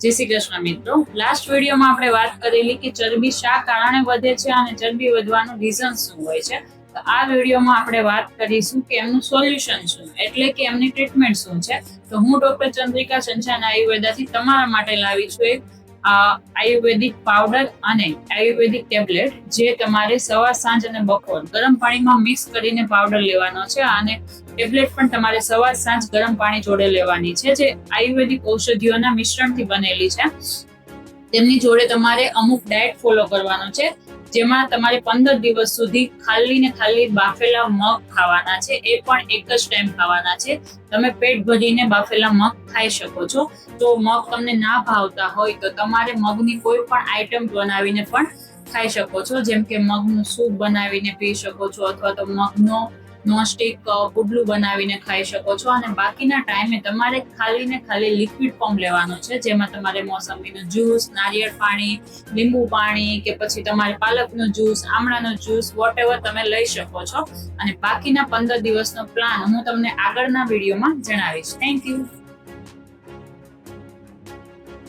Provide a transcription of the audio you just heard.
જય શ્રી કૃષ્ણ મિત્રો. લાસ્ટ વિડીયોમાં આપણે વાત કરેલી કે ચરબી શા કારણે વધે છે અને ચરબી વધવાનું રીઝન શું હોય છે. તો આ વિડીયોમાં આપણે વાત કરીશું કે એમનું સોલ્યુશન શું, એટલે કે એમની ટ્રીટમેન્ટ શું છે. તો હું ડોક્ટર ચંદ્રિકા સંચાન આયુર્વેદાથી તમારા માટે લાવી છું એક આયુર્વેદિક પાવડર અને આયુર્વેદિક ટેબ્લેટ, જે તમારે સવાર સાંજ અને બપોર ગરમ પાણીમાં મિક્સ કરીને પાવડર લેવાનો છે અને ટેબ્લેટ પણ તમારે સવાર સાંજ ગરમ પાણી જોડે લેવાની છે, જે આયુર્વેદિક ઔષધિઓના મિશ્રણથી બનેલી છે. તેમની જોડે તમારે અમુક ડાયટ ફોલો કરવાનો છે, જેમાં તમારે 15 દિવસ સુધી ખાલી બાફેલા મગ ખાવાના છે. એ પણ એક જ ટાઈમ ખાવાના છે. તમે પેટ ભરીને બાફેલા મગ ખાઈ શકો છો. તો મગ તમને ના ભાવતા હોય તો તમારે મગની કોઈ પણ આઈટમ બનાવીને પણ ખાઈ શકો છો, જેમ કે મગનું સૂપ બનાવીને પી શકો છો, અથવા તો મગનો નોનસ્ટિક પુડલું બનાવીને ખાઈ શકો છો. અને બાકીના ટાઈમે તમારે ખાલી લિક્વિડ ફોર્મ લેવાનો છે, જેમાં તમારે મોસંબીનો જ્યુસ, નારિયેળ પાણી, લીંબુ પાણી, કે પછી તમારે પાલકનો જ્યુસ, આમળાનો જ્યુસ, વોટેવર તમે લઈ શકો છો. અને બાકીના 15 દિવસનો પ્લાન હું તમને આગળના વિડીયોમાં જણાવીશ. Thank you.